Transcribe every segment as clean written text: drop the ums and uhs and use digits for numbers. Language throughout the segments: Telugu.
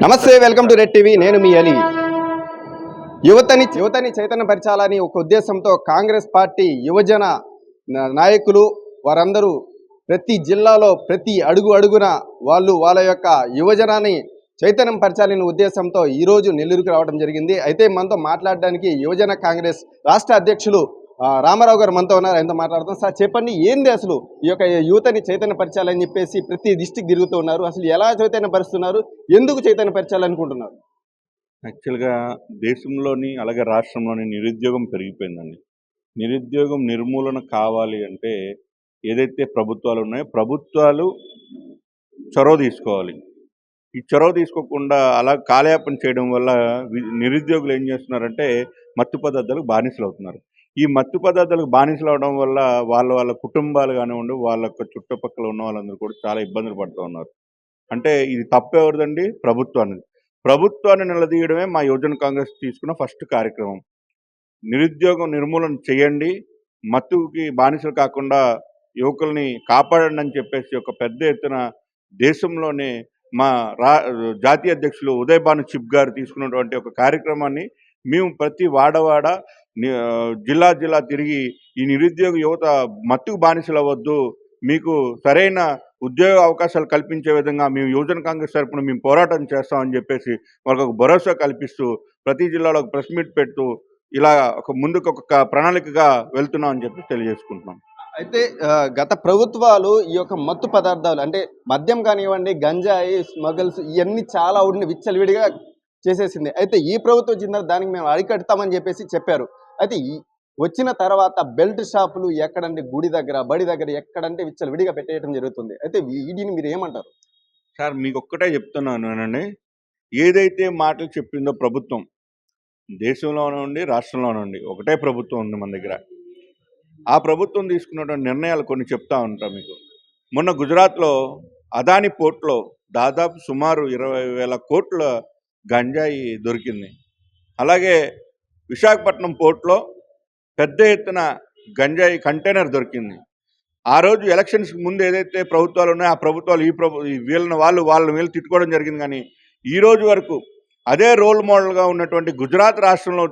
నమస్తే, వెల్కమ్ టు రెడ్ టీవీ. నేను మీ అలీ. యువతని చైతన్యపరచాలని ఒక ఉద్దేశంతో కాంగ్రెస్ పార్టీ యువజన నాయకులు వారందరూ ప్రతి జిల్లాలో ప్రతి అడుగున వాళ్ళ యొక్క యువజనాన్ని చైతన్యం పరచాలనే ఉద్దేశంతో ఈరోజు నెల్లూరుకు రావడం జరిగింది. అయితే మనతో మాట్లాడడానికి యువజన కాంగ్రెస్ రాష్ట్ర అధ్యక్షులు రామారావు గారు మనతో ఉన్నారు. ఆయనతో మాట్లాడుతాం. సార్, చెప్పండి, ఏంది అసలు ఈ యొక్క యువతని చైతన్యపరచాలని చెప్పేసి ప్రతి డిస్టిక్ తిరుగుతూ ఉన్నారు. అసలు ఎలా చైతన్యపరుస్తున్నారు, ఎందుకు చైతన్యపరచాలనుకుంటున్నారు? యాక్చువల్గా దేశంలోని అలాగే రాష్ట్రంలోని నిరుద్యోగం పెరిగిపోయిందండి. నిరుద్యోగం నిర్మూలన కావాలి అంటే ఏదైతే ప్రభుత్వాలు ఉన్నాయో ప్రభుత్వాలు చొరవ తీసుకోవాలి. ఈ చొరవ తీసుకోకుండా అలా కాలయాపన చేయడం వల్ల నిరుద్యోగులు ఏం చేస్తున్నారంటే మత్తు పదార్థాలకు బానిసలు అవుతున్నారు. ఈ మత్తు పదార్థాలకు బానిసలు అవడం వల్ల వాళ్ళ కుటుంబాలు కానివ్వండి, వాళ్ళ చుట్టుపక్కల ఉన్న వాళ్ళందరూ కూడా చాలా ఇబ్బందులు పడుతూ ఉన్నారు. అంటే ఇది తప్పెవరిదండి? ప్రభుత్వాన్ని నిలదీయడమే మా యువజన కాంగ్రెస్ తీసుకున్న ఫస్ట్ కార్యక్రమం. నిరుద్యోగం నిర్మూలన చేయండి, మత్తుకి బానిసలు కాకుండా యువకుల్ని కాపాడండి అని చెప్పేసి ఒక పెద్ద ఎత్తున దేశంలోనే మా జాతీయ అధ్యక్షులు ఉదయభాను చిప్ గారు తీసుకున్నటువంటి ఒక కార్యక్రమాన్ని మేము ప్రతి వాడవాడ జిల్లా తిరిగి ఈ నిరుద్యోగ యువత మత్తుకు బానిసలు అవ్వద్దు, మీకు సరైన ఉద్యోగ అవకాశాలు కల్పించే విధంగా మేము యువజన కాంగ్రెస్ తరఫున మేము పోరాటం చేస్తామని చెప్పేసి వాళ్ళకు ఒక భరోసా కల్పిస్తూ ప్రతి జిల్లాలో ఒక ప్రెస్ మీట్ పెడుతూ ఇలా ముందుకు ఒక ప్రణాళికగా వెళ్తున్నామని చెప్పి తెలియజేసుకుంటున్నాం. అయితే గత ప్రభుత్వాలు ఈ యొక్క మత్తు పదార్థాలు అంటే మద్యం కానివ్వండి, గంజాయి, స్మగల్స్, ఇవన్నీ చాలా ఉండి విచ్చలవిడిగా చేసేసింది. అయితే ఈ ప్రభుత్వం వచ్చిన దానికి మేము అరికడతామని చెప్పేసి చెప్పారు. అయితే వచ్చిన తర్వాత బెల్ట్ షాపులు ఎక్కడంటే గుడి దగ్గర, బడి దగ్గర ఎక్కడంటే విచ్చలవిడిగా పెట్టేయడం జరుగుతుంది. అయితే వీటిని మీరు ఏమంటారు? సార్, మీకు ఒక్కటే చెప్తున్నాను, ఏదైతే మాటలు చెప్పిందో ప్రభుత్వం దేశంలోనండి రాష్ట్రంలోనండి ఒకటే ప్రభుత్వం ఉంది మన దగ్గర. ఆ ప్రభుత్వం తీసుకున్నటువంటి నిర్ణయాలు కొన్ని చెప్తా ఉంటాం మీకు. మొన్న గుజరాత్లో అదాని పోర్ట్లో దాదాపు సుమారు 20,000 కోట్ల గంజాయి దొరికింది. అలాగే విశాఖపట్నం పోర్ట్లో పెద్ద ఎత్తున గంజాయి కంటైనర్ దొరికింది. ఆ రోజు ఎలక్షన్స్కి ముందు ఏదైతే ప్రభుత్వాలు ఉన్నాయో ఆ ప్రభుత్వాలు వీళ్ళని వాళ్ళ వీళ్ళు తిట్టుకోవడం జరిగింది. కానీ ఈ రోజు వరకు అదే రోల్ మోడల్గా ఉన్నటువంటి గుజరాత్ రాష్ట్రంలో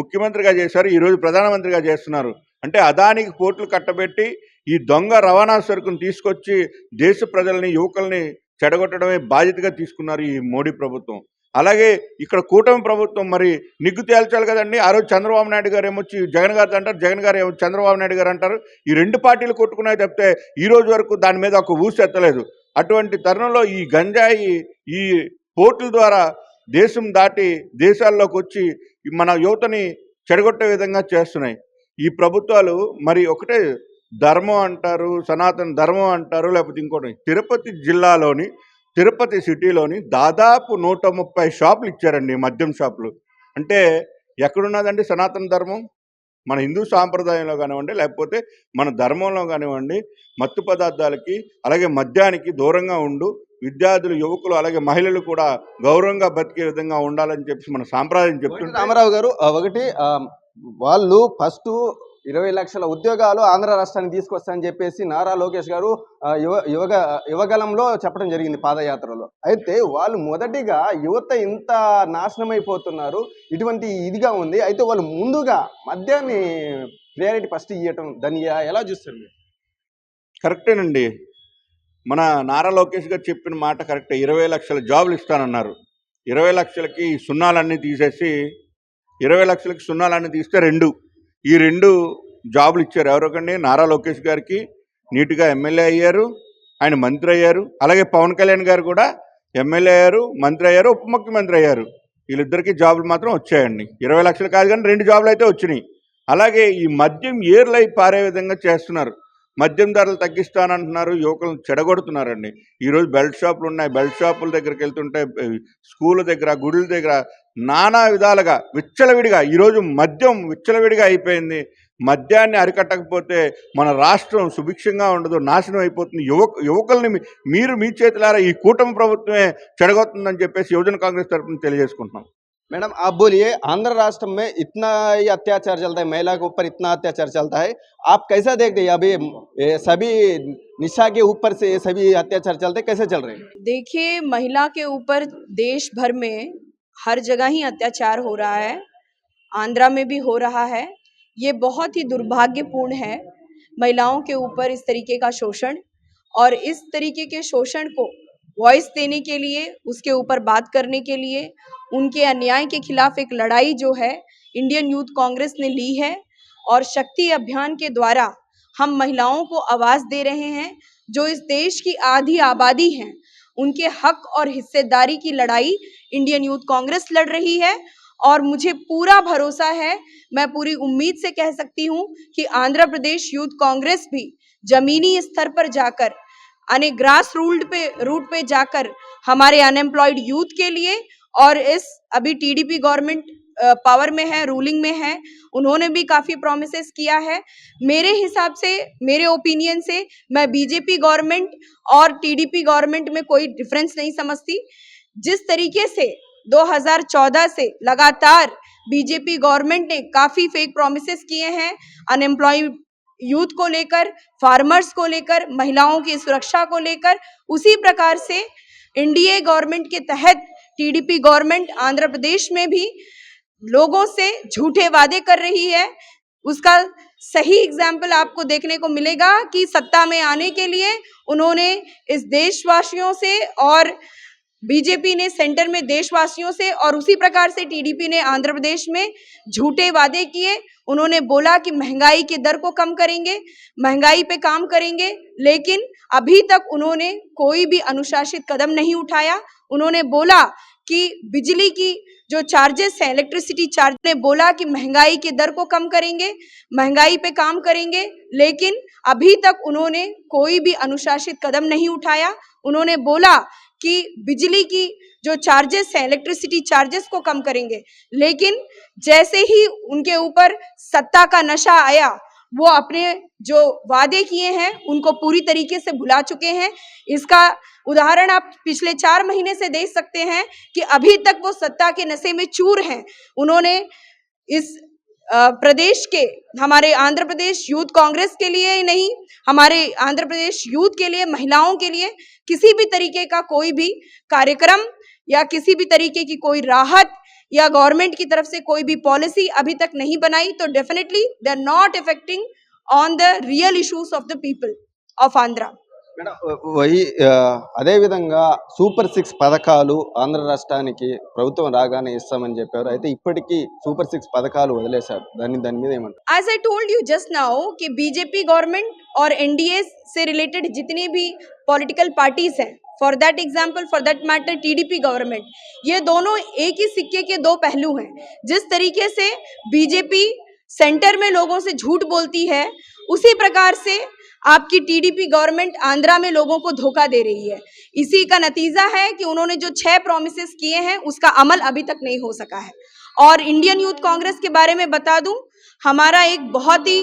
ముఖ్యమంత్రిగా చేశారు, ఈరోజు ప్రధానమంత్రిగా చేస్తున్నారు. అంటే అదానికి పోర్టులు కట్టబెట్టి ఈ దొంగ రవాణా సరుకును తీసుకొచ్చి దేశ ప్రజల్ని, యువకుల్ని చెడగొట్టడమే బాధ్యతగా తీసుకున్నారు ఈ మోడీ ప్రభుత్వం. అలాగే ఇక్కడ కూటమి ప్రభుత్వం మరి నిగ్గు తేల్చాలి కదండి. ఆ రోజు చంద్రబాబు నాయుడు గారు ఏమొచ్చి జగన్ గారు అంటారు, జగన్ గారు ఏమో చంద్రబాబు నాయుడు గారు అంటారు. ఈ రెండు పార్టీలు కొట్టుకున్నాయి తప్పితే ఈ రోజు వరకు దాని మీద ఒక ఊసి ఎత్తలేదు. అటువంటి తరుణంలో ఈ గంజాయి ఈ పోర్టుల ద్వారా దేశం దాటి దేశాల్లోకి వచ్చి మన యువతని చెడగొట్టే విధంగా చేస్తున్నాయి ఈ ప్రభుత్వాలు. మరి ఒకటే ధర్మం అంటారు, సనాతన ధర్మం అంటారు, లేకపోతే ఇంకోటి. తిరుపతి సిటీలోని దాదాపు 130 షాపులు ఇచ్చారండి, మద్యం షాపులు. అంటే ఎక్కడున్నదండి సనాతన ధర్మం? మన హిందూ సాంప్రదాయంలో కానివ్వండి, లేకపోతే మన ధర్మంలో కానివ్వండి, మత్తు పదార్థాలకి అలాగే మద్యానికి దూరంగా ఉండు విద్యార్థులు, యువకులు అలాగే మహిళలు కూడా గౌరవంగా బతికే విధంగా ఉండాలని చెప్పి మన సాంప్రదాయం చెప్తుంది. రామారావు గారు, ఒకటి వాళ్ళు ఫస్ట్ 20 లక్షల ఉద్యోగాలు ఆంధ్ర రాష్ట్రానికి తీసుకొస్తానని చెప్పేసి నారా లోకేష్ గారు యువగలంలో చెప్పడం జరిగింది పాదయాత్రలో. అయితే వాళ్ళు మొదటిగా యువత ఇంత నాశనం అయిపోతున్నారు, ఇటువంటి ఇదిగా ఉంది. అయితే వాళ్ళు ముందుగా మద్యాన్ని ప్రియారిటీ ఫస్ట్ ఇవ్వటం, దాన్ని ఎలా చూస్తారు మీరు? కరెక్టేనండి, మన నారా లోకేష్ గారు చెప్పిన మాట కరెక్టే. 20 లక్షల జాబులు ఇస్తానన్నారు. 20 లక్షలకి సున్నాలన్నీ తీసేసి 20 లక్షలకి సున్నాలన్నీ తీస్తే ఈ రెండు జాబులు ఇచ్చారు. ఎవరికండి? నారా లోకేష్ గారికి నీట్గా ఎమ్మెల్యే అయ్యారు, ఆయన మంత్రి అయ్యారు. అలాగే పవన్ కళ్యాణ్ గారు కూడా ఎమ్మెల్యే అయ్యారు, మంత్రి అయ్యారు, ఉప ముఖ్యమంత్రి అయ్యారు. వీళ్ళిద్దరికీ జాబులు మాత్రం వచ్చాయండి. 20 లక్షలు కాదు కానీ 2 జాబులు అయితే వచ్చినాయి. అలాగే ఈ మద్యం ఏర్లై పారే విధంగా చేస్తున్నారు. మద్యం ధరలు తగ్గిస్తానంటున్నారు, యువకులను చెడగొడుతున్నారండి. ఈరోజు బెల్ట్ షాపులు ఉన్నాయి, బెల్ట్ షాపుల దగ్గరికి వెళ్తుంటే స్కూళ్ళ దగ్గర, గుడుల దగ్గర నానా విధాలుగా విచ్చలవిడిగా ఈరోజు మద్యం విచ్చలవిడిగా అయిపోయింది. మద్యాన్ని అరికట్టకపోతే మన రాష్ట్రం సుభిక్షంగా ఉండదు, నాశనం అయిపోతుంది. యువకుల్ని మీ చేతులారా ఈ కూటమి ప్రభుత్వమే చెడగొడుతుందని చెప్పేసి యువజన కాంగ్రెస్ తరఫున తెలియజేసుకుంటున్నాం. मैडम आप बोलिए, आंध्र राष्ट्र में इतना ही अत्याचार चलता है, महिला के ऊपर इतना अत्याचार चलता है, आप कैसा देखते हैं? अभी ये सभी निशा के ऊपर से ये सभी अत्याचार चलते हैं, कैसे चल रहे हैं? देखिए, महिला के ऊपर देश भर में हर जगह ही अत्याचार हो रहा है, आंध्रा में भी हो रहा है। ये बहुत ही दुर्भाग्यपूर्ण है, महिलाओं के ऊपर इस तरीके का शोषण, और इस तरीके के शोषण को वॉइस देने के लिए, उसके ऊपर बात करने के लिए, उनके अन्याय के खिलाफ एक लड़ाई जो है इंडियन यूथ कांग्रेस ने ली है, और शक्ति अभियान के द्वारा हम महिलाओं को आवाज दे रहे हैं, जो इस देश की आधी आबादी हैं, उनके हक और हिस्सेदारी की लड़ाई इंडियन यूथ कांग्रेस लड़ रही है। और मुझे पूरा भरोसा है, मैं पूरी उम्मीद से कह सकती हूँ कि आंध्र प्रदेश यूथ कांग्रेस भी जमीनी स्तर पर जाकर, यानी ग्रास रूट पे जाकर हमारे अनएम्प्लॉयड यूथ के लिए, और इस अभी टीडीपी गवर्नमेंट पावर में है, रूलिंग में है, उन्होंने भी काफी प्रोमिसेस किया है। मेरे हिसाब से, मेरे ओपिनियन से, मैं बीजेपी गवर्नमेंट और टीडीपी गवर्नमेंट में कोई डिफरेंस नहीं समझती। जिस तरीके से 2014 से लगातार बीजेपी गवर्नमेंट ने काफी फेक प्रोमिसेस किए हैं, अनएम्प्लॉयड यूथ को लेकर, फार्मर्स को लेकर, महिलाओं की सुरक्षा को लेकर, उसी प्रकार से एनडीए गवर्नमेंट के तहत टीडीपी गवर्नमेंट आंध्र प्रदेश में भी लोगों से झूठे वादे कर रही है। उसका सही एग्जाम्पल आपको देखने को मिलेगा कि सत्ता में आने के लिए उन्होंने इस देशवासियों से, और बीजेपी ने सेंटर में देशवासियों से, और उसी प्रकार से टीडीपी ने आंध्र प्रदेश में झूठे वादे किए। उन्होंने बोला कि महंगाई के दर को कम करेंगे, महंगाई पे काम करेंगे, लेकिन अभी तक उन्होंने कोई भी अनुशासित कदम नहीं उठाया। उन्होंने बोला कि बिजली की जो चार्जेस हैं, इलेक्ट्रिसिटी चार्ज, ने बोला कि महंगाई के दर को कम करेंगे, महंगाई पे काम करेंगे, लेकिन अभी तक उन्होंने कोई भी अनुशासित कदम नहीं उठाया। उन्होंने बोला कि बिजली की जो चार्जेस हैं, इलेक्ट्रिसिटी चार्जेस को कम करेंगे, लेकिन जैसे ही उनके ऊपर सत्ता का नशा आया, वो अपने जो वादे किए हैं उनको पूरी तरीके से भुला चुके हैं। इसका उदाहरण आप पिछले 4 महीने से देख सकते हैं कि अभी तक वो सत्ता के नशे में चूर हैं। उन्होंने इस प्रदेश के, हमारे आंध्र प्रदेश यूथ कांग्रेस के लिए ही नहीं, हमारे आंध्र प्रदेश यूथ के लिए, महिलाओं के लिए किसी भी तरीके का कोई भी कार्यक्रम या किसी भी तरीके की कोई राहत या गवर्नमेंट की तरफ से कोई भी पॉलिसी अभी तक नहीं बनाई। तो definitely they are not affecting on the real issues of the people of Andhra. Madam అదేవిధంగా సూపర్ 6 పథకాలు ఆంధ్ర రాష్ట్రానికి ప్రభుత్వం రాగానే ఇస్తామని చెప్పారు. అయితే ఇప్పటికీ సూపర్ 6 పథకాలు వదిలేశారు. దాని మీద ఏమంటారు? As I told you just now कि बीजेपी गवर्नमेंट और एनडीए से रिलेटेड जितनी भी पॉलिटिकल पार्टीज हैं, for that example, for that matter TDP government, ये दोनों एक ही सिक्के के दो पहलू हैं। जिस तरीके से बीजेपी सेंटर में लोगों से झूठ बोलती है, उसी प्रकार से आपकी टीडीपी गवर्नमेंट आंध्रा में लोगों को धोखा दे रही है। इसी का नतीजा है कि उन्होंने जो 6 प्रोमिसेस किए हैं उसका अमल अभी तक नहीं हो सका है। और इंडियन यूथ कांग्रेस के बारे में बता दूं, हमारा एक बहुत ही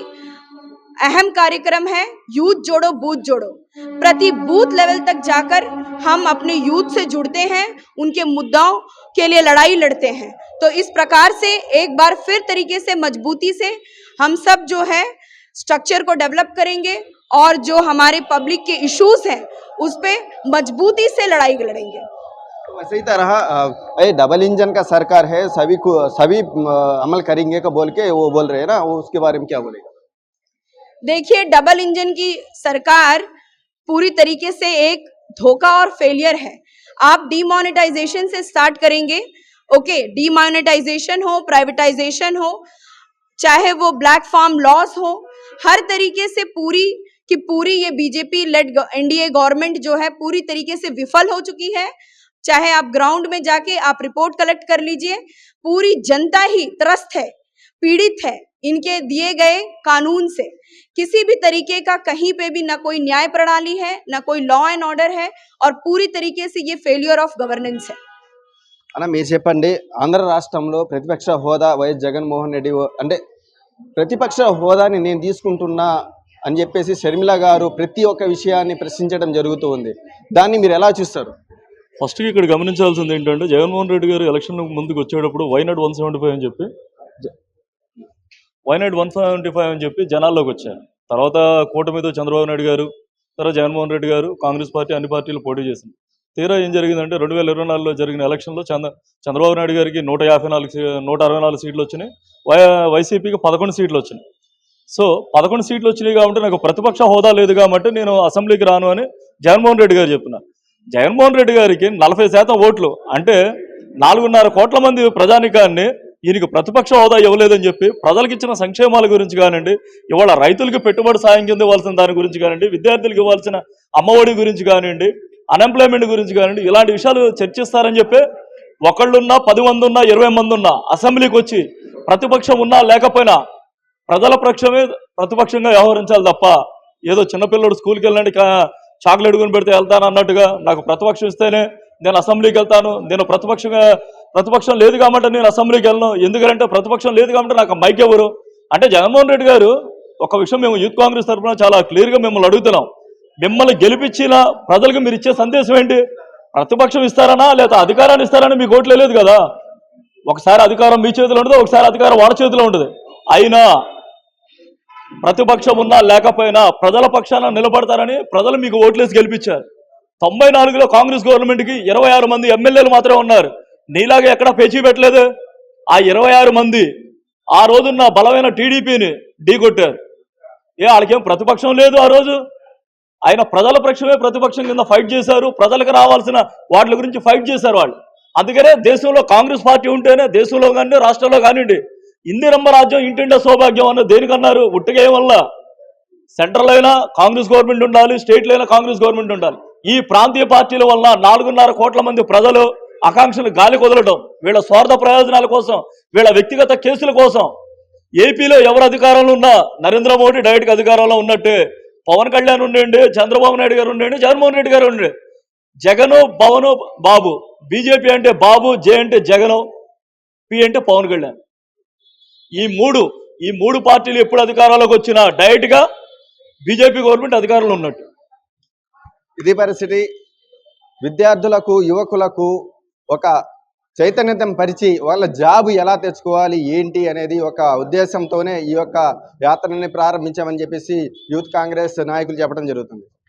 अहम कार्यक्रम है, यूथ जोड़ो बूथ जोड़ो। प्रति बूथ लेवल तक जाकर हम अपने यूथ से जुड़ते हैं, उनके मुद्दाओं के लिए लड़ाई लड़ते हैं। तो इस प्रकार से एक बार फिर तरीके से मजबूती से हम सब जो है स्ट्रक्चर को डेवलप करेंगे, और जो हमारे पब्लिक के इश्यूज हैं उस पे मजबूती से लड़ाई लड़ेंगे। वैसे ही तरह ये डबल इंजन का सरकार है, सभी अमल करेंगे का बोल के वो बोल रहे हैं ना, वो उसके बारे में क्या बोलेगा? देखिए, डबल इंजन की सरकार पूरी तरीके से एक धोखा और फेलियर है। आप डीमोनेटाइजेशन से स्टार्ट करेंगे, ओके, डीमोनेटाइजेशन हो, प्राइवेटाइजेशन हो, चाहे वो ब्लैक फार्म लॉस हो, हर तरीके से पूरी की पूरी ये बीजेपी लेड एनडीए गवर्नमेंट जो है पूरी तरीके से विफल हो चुकी है। चाहे आप ग्राउंड में जाके आप रिपोर्ट कलेक्ट कर लीजिए, पूरी जनता ही त्रस्त है, पीड़ित है इनके दिए गए कानून से। किसी भी तरीके का कहीं पे भी ना कोई न्याय प्रणाली है, ना कोई लॉ एंड ऑर्डर है, और पूरी तरीके से ये फेलियर ऑफ गवर्नेंस है। అన్న మీరు చెప్పండి, ఆంధ్ర రాష్ట్రంలో ప్రతిపక్ష హోదా వైఎస్ జగన్మోహన్ రెడ్డి అంటే ప్రతిపక్ష హోదాని నేను తీసుకుంటున్నా అని చెప్పేసి షర్మిల గారు ప్రతి ఒక్క విషయాన్ని ప్రశ్నించడం జరుగుతూ ఉంది. దాన్ని మీరు ఎలా చూస్తారు? ఫస్ట్కి ఇక్కడ గమనించాల్సింది ఏంటంటే జగన్మోహన్ రెడ్డి గారు ఎలక్షన్ ముందుకు వచ్చేటప్పుడు వైనాడ్ 175 అని చెప్పి వైనాడ్ 175 అని చెప్పి జనాల్లోకి వచ్చారు. తర్వాత కూటమితో చంద్రబాబు నాయుడు గారు, తర్వాత జగన్మోహన్ రెడ్డి గారు, కాంగ్రెస్ పార్టీ అన్ని పార్టీలు పోటీ చేసింది. తీరా ఏం జరిగిందంటే 2024లో జరిగిన ఎలక్షన్లో చంద్రబాబు నాయుడు గారికి 164 సీట్లు వచ్చినాయి, వైసీపీకి 11 సీట్లు వచ్చినాయి. సో 11 సీట్లు వచ్చినాయి కాబట్టి నాకు ప్రతిపక్ష హోదా లేదు కాబట్టి నేను అసెంబ్లీకి రాను అని జగన్మోహన్ రెడ్డి గారు చెప్పినారు. జగన్మోహన్ రెడ్డి గారికి 40% ఓట్లు అంటే 4.5 కోట్ల మంది ప్రజానికాన్ని ఈయనకి ప్రతిపక్ష హోదా ఇవ్వలేదని చెప్పి ప్రజలకు ఇచ్చిన సంక్షేమాల గురించి కానివ్వండి, ఇవాళ రైతులకు పెట్టుబడి సాయం కింద ఇవ్వాల్సిన దాని గురించి కానివ్వండి, విద్యార్థులకు ఇవ్వాల్సిన అమ్మఒడి గురించి కానివ్వండి, అన్ఎంప్లాయ్మెంట్ గురించి కానివ్వండి, ఇలాంటి విషయాలు చర్చిస్తారని చెప్పి ఒకళ్ళున్నా 10 మంది ఉన్నా 20 మంది ఉన్నా అసెంబ్లీకి వచ్చి ప్రతిపక్షం ఉన్నా లేకపోయినా ప్రజల పక్షమే ప్రతిపక్షంగా వ్యవహరించాలి తప్ప ఏదో చిన్నపిల్లడు స్కూల్కి వెళ్ళండి చాక్లెట్ కొని పెడితే వెళ్తాను అన్నట్టుగా నాకు ప్రతిపక్షం ఇస్తేనే నేను అసెంబ్లీకి వెళ్తాను, నేను ప్రతిపక్షం లేదు కాబట్టి నేను అసెంబ్లీకి వెళ్ళను, ఎందుకంటే ప్రతిపక్షం లేదు కాబట్టి నాకు మైక్ ఎవరు అంటే జగన్మోహన్ రెడ్డి గారు ఒక విషయం మేము యూత్ కాంగ్రెస్ తరఫున చాలా క్లియర్గా మిమ్మల్ని అడుగుతున్నాం. మిమ్మల్ని గెలిపించిన ప్రజలకు మీరు ఇచ్చే సందేశం ఏంటి? ప్రతిపక్షం ఇస్తారనా లేదా అధికారాన్ని ఇస్తారని మీకు ఓట్లే లేదు కదా. ఒకసారి అధికారం మీ చేతిలో ఉంటుంది, ఒకసారి అధికారం వాళ్ళ చేతిలో ఉంటుంది. అయినా ప్రతిపక్షం ఉన్నా లేకపోయినా ప్రజల పక్షాన నిలబడతారని ప్రజలు మీకు ఓట్లేసి గెలిపించారు. 94లో కాంగ్రెస్ గవర్నమెంట్కి 26 మంది ఎమ్మెల్యేలు మాత్రమే ఉన్నారు. నీలాగా ఎక్కడ పేచీ పెట్టలేదు. ఆ 26 మంది ఆ రోజున్న బలమైన టీడీపీని ఢీకొట్టారు. వాళ్ళకేం ప్రతిపక్షం లేదు ఆ రోజు. ఆయన ప్రజల పక్షమే ప్రతిపక్షం కింద ఫైట్ చేశారు, ప్రజలకు రావాల్సిన వాటి గురించి ఫైట్ చేశారు వాళ్ళు. అందుకనే దేశంలో కాంగ్రెస్ పార్టీ ఉంటేనే దేశంలో కానీ రాష్ట్రంలో కానివ్వండి ఇందిరమ్మ రాజ్యం ఇంటింట సౌభాగ్యం అన్న దేనికన్నారు? ఉట్టగా వల్ల సెంట్రల్ అయినా కాంగ్రెస్ గవర్నమెంట్ ఉండాలి, స్టేట్లో అయినా కాంగ్రెస్ గవర్నమెంట్ ఉండాలి. ఈ ప్రాంతీయ పార్టీల వల్ల 4.5 కోట్ల మంది ప్రజలు ఆకాంక్షలు గాలి కుదలటం, వీళ్ళ స్వార్థ ప్రయోజనాల కోసం, వీళ్ళ వ్యక్తిగత కేసుల కోసం. ఏపీలో ఎవరు అధికారంలో ఉన్నా నరేంద్ర మోడీ డైరెక్ట్గా అధికారంలో ఉన్నట్టే. పవన్ కళ్యాణ్ ఉండండి, చంద్రబాబు నాయుడు గారు ఉండండి, జగన్మోహన్ రెడ్డి గారు ఉండండి. జగను పవను బాబు, బీజేపీ అంటే బాబు, జే అంటే జగను, పి అంటే పవన్ కళ్యాణ్. ఈ మూడు పార్టీలు ఎప్పుడు అధికారంలోకి వచ్చినా డైరెక్ట్గా బీజేపీ గవర్నమెంట్ అధికారంలో ఉన్నట్టు. ఇది పరిస్థితి. విద్యార్థులకు, యువకులకు ఒక చైతన్యం పరిచి వాళ్ళ జాబ్ ఎలా తెచ్చుకోవాలి ఏంటి అనేది ఒక ఉద్దేశంతోనే ఈ యొక్క యాత్రని ప్రారంభించామని చెప్పేసి యూత్ కాంగ్రెస్ నాయకులు చెప్పడం జరుగుతుంది.